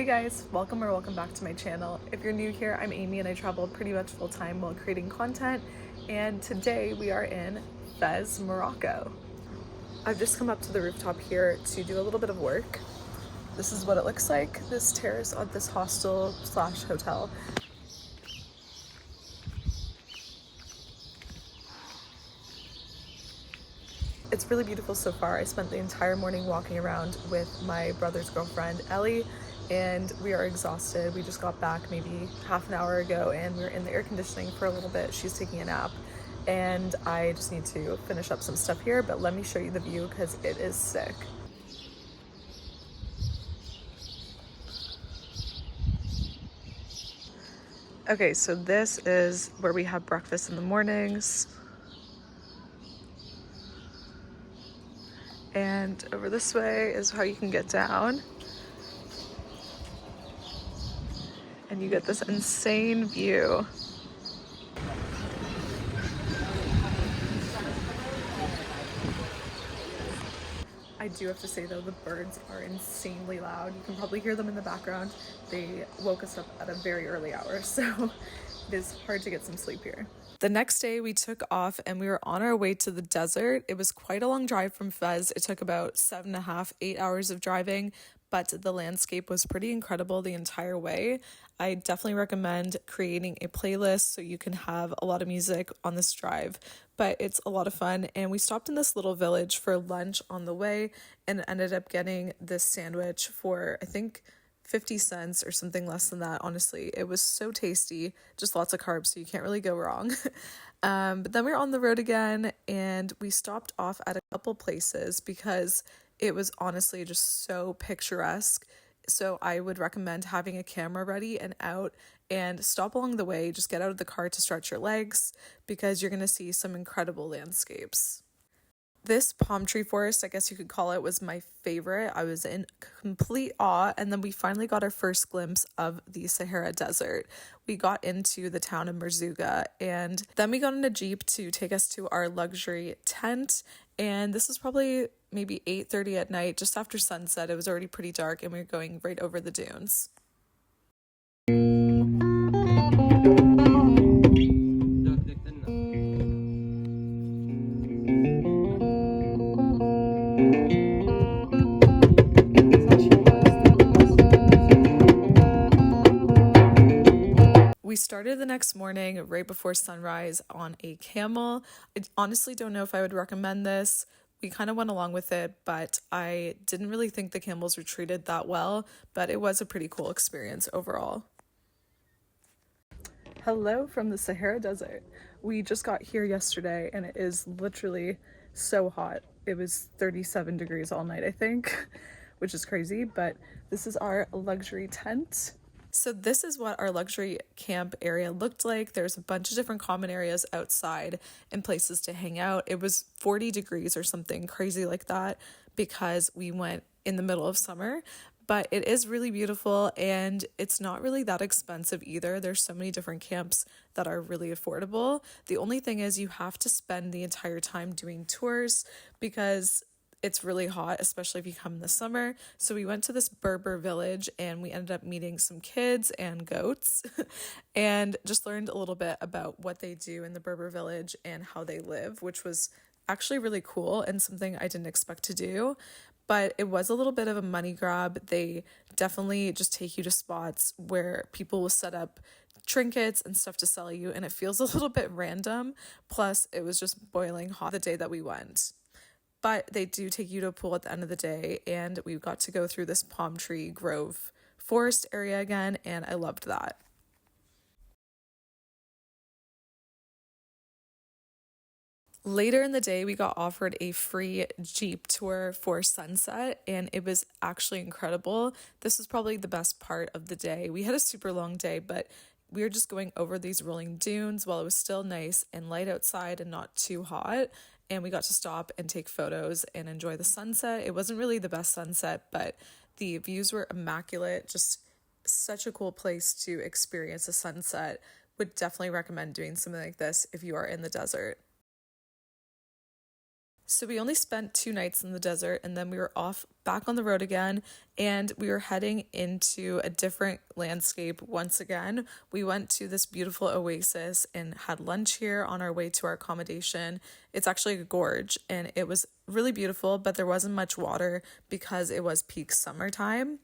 guys, welcome back to my channel. If you're new here, I'm Amy and I travel pretty much full time while creating content, and today we are in Fez, Morocco. I've just come up to the rooftop here to do a little bit of work. This is what it looks like, this terrace of this hostel slash hotel. It's really beautiful so far. I spent the entire morning walking around with my brother's girlfriend, Ellie, and we are exhausted. We just got back maybe half an hour ago and we were in the air conditioning for a little bit. She's taking a nap and I just need to finish up some stuff here, but let me show you the view because it is sick. Okay, so this is where we have breakfast in the mornings. And over this way is how you can get down. And you get this insane view. I do have to say though, the birds are insanely loud. You can probably hear them in the background. They woke us up at a very early hour, so it is hard to get some sleep here. The next day we took off and we were on our way to the desert. It was quite a long drive from Fez. It took about 7.5, 8 hours of driving, but the landscape was pretty incredible the entire way. I definitely recommend creating a playlist so you can have a lot of music on this drive, but it's a lot of fun. And we stopped in this little village for lunch on the way and ended up getting this sandwich for, I think, 50 cents or something less than that. Honestly, it was so tasty, just lots of carbs, so you can't really go wrong. But then we were on the road again and we stopped off at a couple places because it was honestly just so picturesque. So I would recommend having a camera ready and out and stop along the way. Just get out of the car to stretch your legs because you're going to see some incredible landscapes. This palm tree forest, I guess you could call it, was my favorite. I was in complete awe, and then we finally got our first glimpse of the Sahara desert. We got into the town of Merzouga, and then we got in a jeep to take us to our luxury tent, and this was probably maybe 8:30 at night, just after sunset. It was already pretty dark, and we were going right over the dunes. We started the next morning right before sunrise on a camel. I honestly don't know if I would recommend this. We kind of went along with it, but I didn't really think the camels were treated that well, but it was a pretty cool experience overall. Hello from the Sahara Desert. We just got here yesterday and it is literally so hot. It was 37 degrees all night, I think, which is crazy, but this is our luxury tent. So this is what our luxury camp area looked like. There's a bunch of different common areas outside and places to hang out. It was 40 degrees or something crazy like that because we went in the middle of summer, but it is really beautiful and it's not really that expensive either. There's so many different camps that are really affordable. The only thing is you have to spend the entire time doing tours because it's really hot, especially if you come in the summer. So we went to this Berber village and we ended up meeting some kids and goats and just learned a little bit about what they do in the Berber village and how they live, which was actually really cool and something I didn't expect to do. But it was a little bit of a money grab. They definitely just take you to spots where people will set up trinkets and stuff to sell you, and it feels a little bit random. Plus, it was just boiling hot the day that we went. But they do take you to a pool at the end of the day, and we got to go through this palm tree grove forest area again, and I loved that. Later in the day, we got offered a free Jeep tour for sunset, and it was actually incredible. This was probably the best part of the day. We had a super long day, but we were just going over these rolling dunes while it was still nice and light outside and not too hot. And we got to stop and take photos and enjoy the sunset. It wasn't really the best sunset, but the views were immaculate. Just such a cool place to experience a sunset. Would definitely recommend doing something like this if you are in the desert. So we only spent 2 nights in the desert, and then we were off back on the road again, and we were heading into a different landscape once again. We went to this beautiful oasis and had lunch here on our way to our accommodation. It's actually a gorge, and it was really beautiful, but there wasn't much water because it was peak summertime.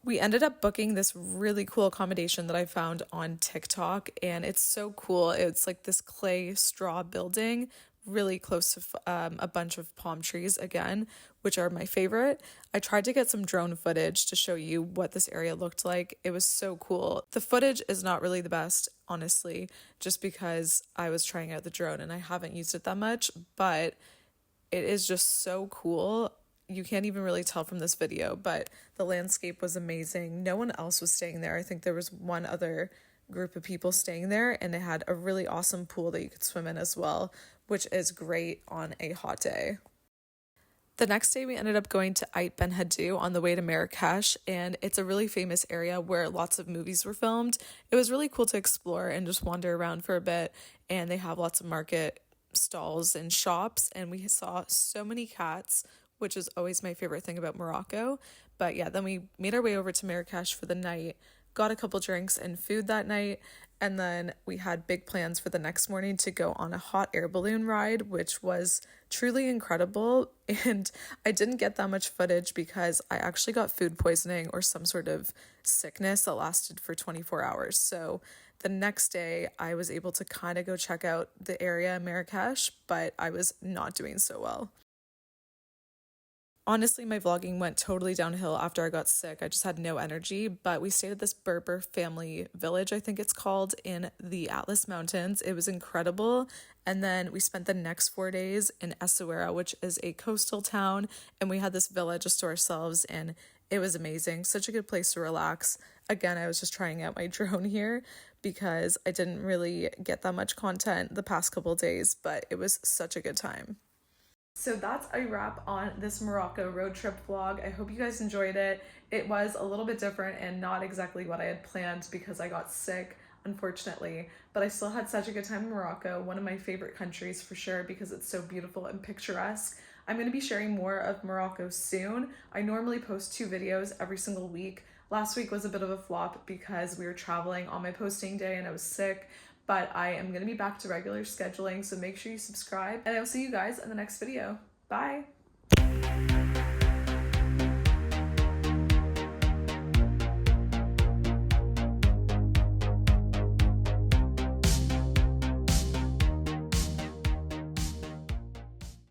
We ended up booking this really cool accommodation that I found on TikTok, and it's so cool. It's like this clay straw building really close to a bunch of palm trees again, which are my favorite. I tried to get some drone footage to show you what this area looked like. It was so cool. The footage is not really the best, honestly, just because I was trying out the drone and I haven't used it that much, but it is just so cool. You can't even really tell from this video, but the landscape was amazing. No one else was staying there. I think there was one other group of people staying there, and it had a really awesome pool that you could swim in as well, which is great on a hot day. The next day, we ended up going to Benhaddou on the way to Marrakech, and it's a really famous area where lots of movies were filmed. It was really cool to explore and just wander around for a bit, and they have lots of market stalls and shops, and we saw so many cats, which is always my favorite thing about Morocco. But yeah, then we made our way over to Marrakech for the night, got a couple drinks and food that night, and then we had big plans for the next morning to go on a hot air balloon ride, which was truly incredible. And I didn't get that much footage because I actually got food poisoning or some sort of sickness that lasted for 24 hours. So the next day I was able to kind of go check out the area in Marrakech, but I was not doing so well. Honestly, my vlogging went totally downhill after I got sick. I just had no energy, but we stayed at this Berber family village, I think it's called, in the Atlas Mountains. It was incredible. And then we spent the next 4 days in Essaouira, which is a coastal town, and we had this villa just to ourselves, and it was amazing. Such a good place to relax. Again, I was just trying out my drone here because I didn't really get that much content the past couple days, but it was such a good time. So that's a wrap on this Morocco road trip vlog. I hope you guys enjoyed it. It was a little bit different and not exactly what I had planned because I got sick, unfortunately, but I still had such a good time in Morocco, one of my favorite countries for sure because it's so beautiful and picturesque. I'm going to be sharing more of Morocco soon. I normally post 2 videos every single week. Last week was a bit of a flop because we were traveling on my posting day and I was sick, but I am going to be back to regular scheduling, so make sure you subscribe, and I will see you guys in the next video. Bye!